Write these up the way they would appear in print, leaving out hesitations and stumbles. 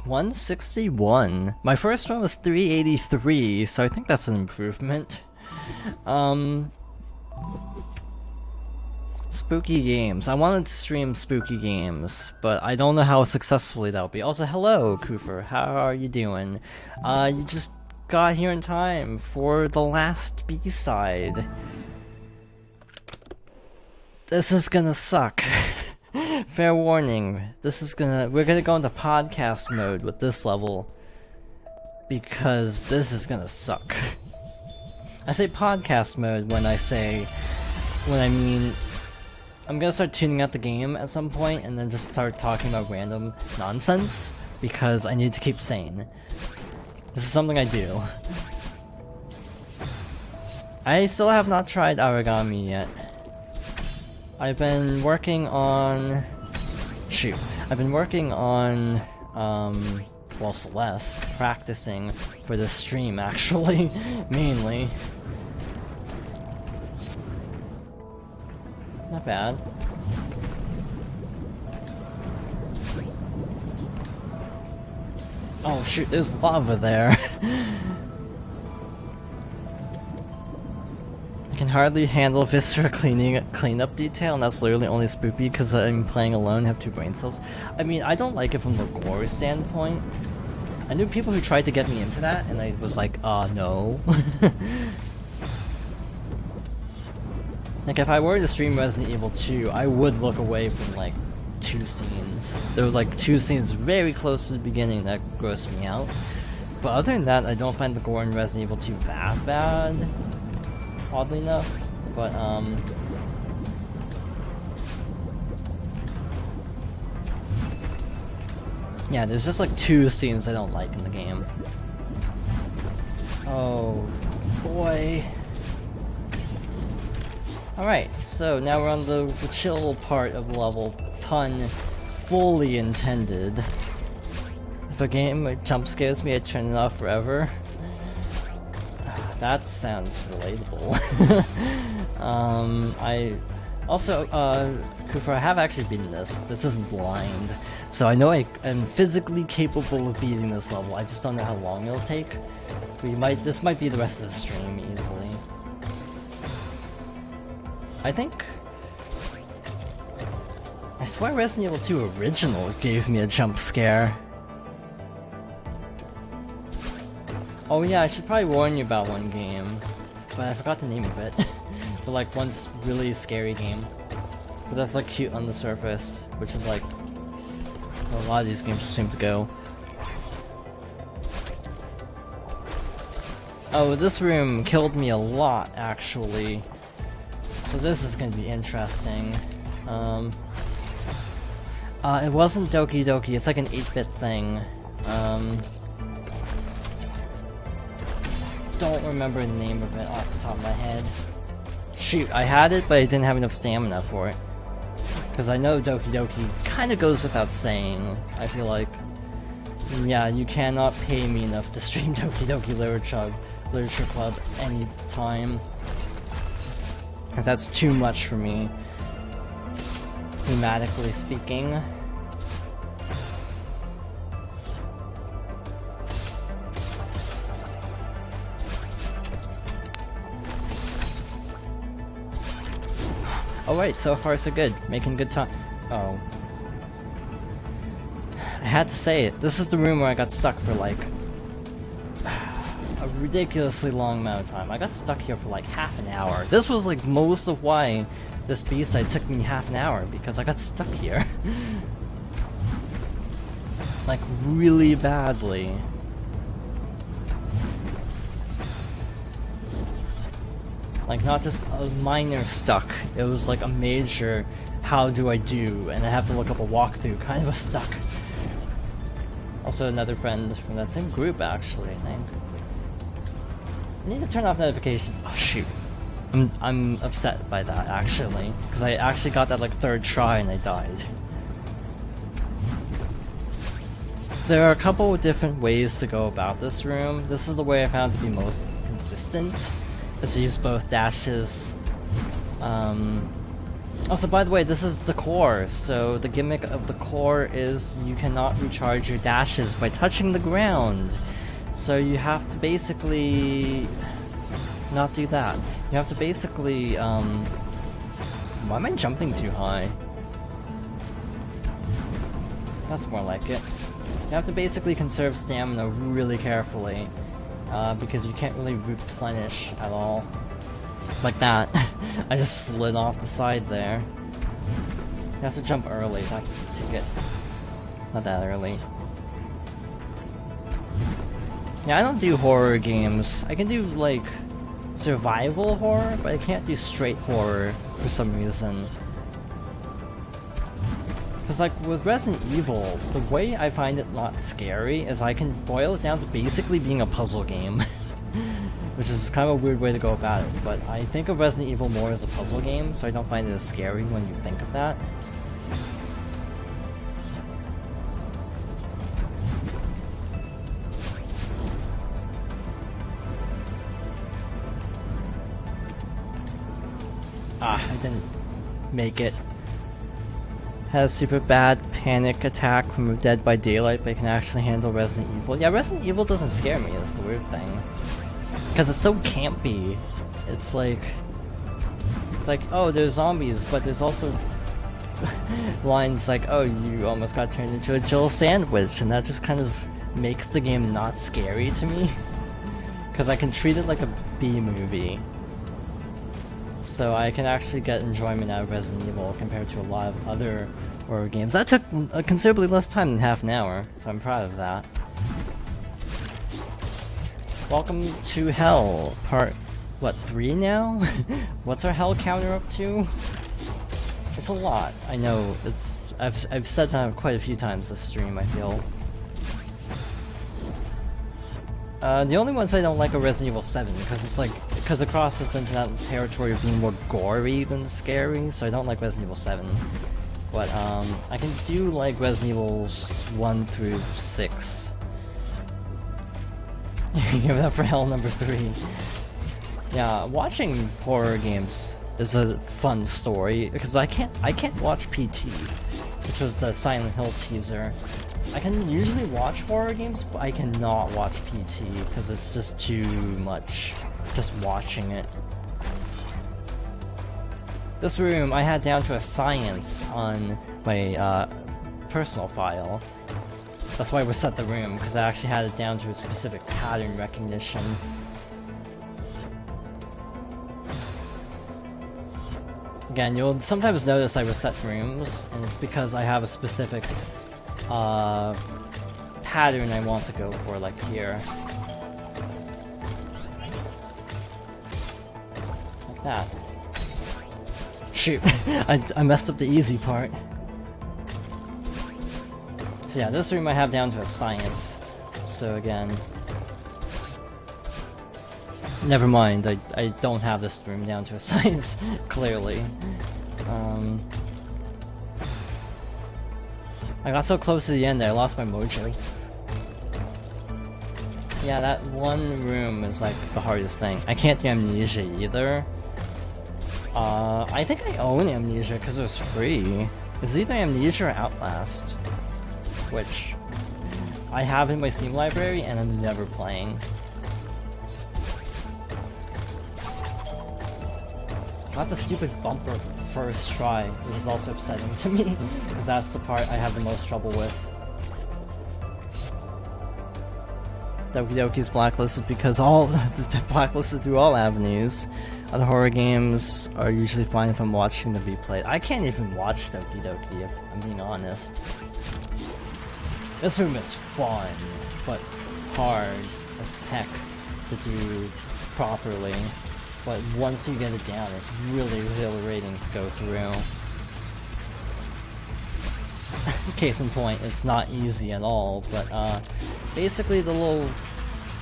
161. My first one was 383, so I think that's an improvement. Spooky games. I wanted to stream spooky games, but I don't know how successfully that'll be. Also, hello, Koofer. How are you doing? You just got here in time for the last B-side. This is gonna suck. Fair warning. We're gonna go into podcast mode with this level, because this is gonna suck. I say podcast mode when I mean I'm gonna start tuning out the game at some point and then just start talking about random nonsense because I need to keep sane. This is something I do. I still have not tried origami yet. I've been working on... I've been working on, well, Celeste, practicing for this stream, actually, mainly. Not bad. Oh shoot, there's lava there. I can hardly handle Viscera cleanup detail, and that's literally only spoopy because I'm playing alone and have 2 brain cells. I mean, I don't like it from the gore standpoint. I knew people who tried to get me into that, and I was like, no. Like, if I were to stream Resident Evil 2, I would look away from, like, 2 scenes. There were, like, 2 scenes very close to the beginning that grossed me out. But other than that, I don't find the gore in Resident Evil 2 that bad. Oddly enough. But, yeah, there's just, like, 2 scenes I don't like in the game. Oh, boy. Alright, so now we're on the chill part of the level, pun fully intended. If a game jump scares me, I turn it off forever. That sounds relatable. I also, Koofer, I have actually beaten this. This isn't blind. So I know I am physically capable of beating this level, I just don't know how long it'll take. This might be the rest of the stream easily. I think... I swear Resident Evil 2 Original gave me a jump scare. Oh yeah, I should probably warn you about one game, but I forgot the name of it. But like one really scary game. But that's like cute on the surface, which is like a lot of these games seem to go. Oh, this room killed me a lot, actually. So this is gonna be interesting. It wasn't Doki Doki, it's like an 8-bit thing. Don't remember the name of it off the top of my head. Shoot, I had it, but I didn't have enough stamina for it. Because I know Doki Doki kinda goes without saying, I feel like. Yeah, you cannot pay me enough to stream Doki Doki Literature Club anytime. Because that's too much for me, thematically speaking. Alright, so far so good. Making good time. Oh. I had to say it. This is the room where I got stuck for like a ridiculously long amount of time. I got stuck here for like half an hour. This was like most of why this B-side took me half an hour, because I got stuck here. Like really badly. Like not just a minor stuck, it was like a major how do I do, and I have to look up a walkthrough kind of a stuck. Also another friend from that same group actually, I think. I need to turn off notifications. Oh shoot. I'm upset by that actually, because I actually got that like 3rd try and I died. There are a couple of different ways to go about this room. This is the way I found to be most consistent. Is to use both dashes Also, by the way, this is the core, so the gimmick of the core is you cannot recharge your dashes by touching the ground. So you have to basically not do that. You have to basically, why am I jumping too high? That's more like it. You have to basically conserve stamina really carefully, because you can't really replenish at all. Like that. I just slid off the side there. You have to jump early, that's the ticket. Not that early. Yeah, I don't do horror games. I can do, like, survival horror, but I can't do straight horror for some reason. Because, like, with Resident Evil, the way I find it not scary is I can boil it down to basically being a puzzle game. Which is kind of a weird way to go about it, but I think of Resident Evil more as a puzzle game, so I don't find it as scary when you think of that. Ah, I didn't make it. Has super bad panic attack from Dead by Daylight, but can actually handle Resident Evil. Yeah, Resident Evil doesn't scare me, that's the weird thing. Because it's so campy. It's like, oh, there's zombies, but there's also lines like, oh, you almost got turned into a Jill sandwich, and that just kind of makes the game not scary to me. Because I can treat it like a B-movie. So I can actually get enjoyment out of Resident Evil compared to a lot of other horror games. That took considerably less time than half an hour, so I'm proud of that. Welcome to Hell, part, what, 3 now? What's our Hell counter up to? It's a lot, I know, I've said that quite a few times this stream, I feel. The only ones I don't like are Resident Evil 7, because it crosses into that territory of being more gory than scary, so I don't like Resident Evil 7. But, I can do like Resident Evil 1 through 6. Give it up for Hell number 3. Yeah, watching horror games is a fun story because I can't watch PT, which was the Silent Hill teaser. I can usually watch horror games, but I cannot watch PT because it's just too much just watching it. This room I had down to a science on my personal file. That's why we set the room, because I actually had it down to a specific pattern recognition. Again, you'll sometimes notice I reset rooms, and it's because I have a specific pattern I want to go for, like here. Like that. Shoot, I messed up the easy part. So yeah, this room I have down to a science. So again... Never mind, I don't have this room down to a science, clearly. I got so close to the end that I lost my mojo. Yeah, that one room is like the hardest thing. I can't do Amnesia either. I think I own Amnesia because it was free. It's either Amnesia or Outlast, which I have in my Steam library and I'm never playing. Got the stupid bumper first try, which is also upsetting to me, because that's the part I have the most trouble with. Doki Doki's blacklisted because all blacklisted through all avenues. Other horror games are usually fine if I'm watching them be played. I can't even watch Doki Doki if I'm being honest. This room is fun, but hard as heck to do properly. But once you get it down, it's really exhilarating to go through. Case in point, it's not easy at all, but basically the little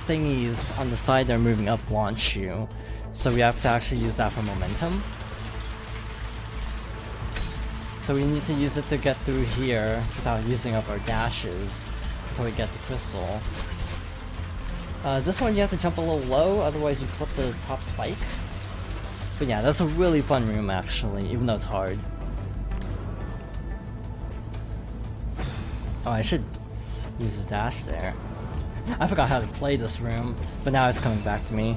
thingies on the side that are moving up launch you. So we have to actually use that for momentum. So we need to use it to get through here without using up our dashes until we get the crystal. This one you have to jump a little low, otherwise you clip the top spike. But yeah, that's a really fun room actually, even though it's hard. Oh, I should use a dash there. I forgot how to play this room, but now it's coming back to me.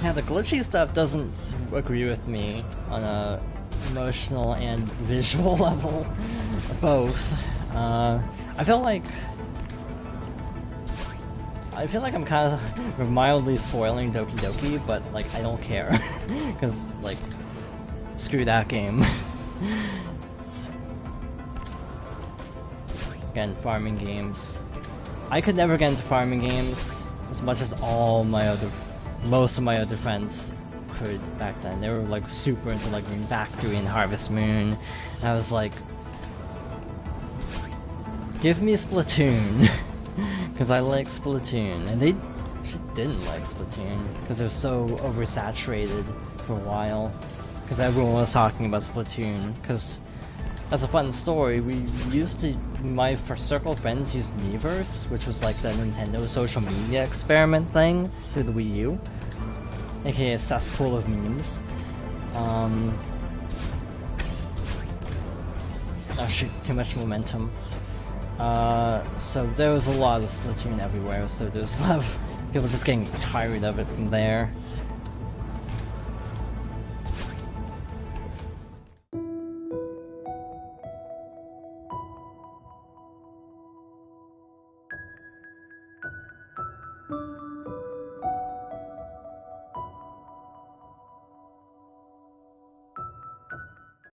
Yeah, the glitchy stuff doesn't agree with me on a emotional and visual level. Both. I feel like I'm kind of mildly spoiling Doki Doki, but like I don't care, because like screw that game. Again, farming games. I could never get into farming games as much as most of my other friends could back then. They were like super into like Green Factory and Harvest Moon. And I was like, give me Splatoon, because I like Splatoon, and they didn't like Splatoon because it was so oversaturated for a while. Because everyone was talking about Splatoon. Because as a fun story, my circle of friends used Miiverse, which was like the Nintendo social media experiment thing through the Wii U, aka a cesspool of memes. Oh shoot, too much momentum. So there was a lot of Splatoon everywhere, so there was a lot of people just getting tired of it from there.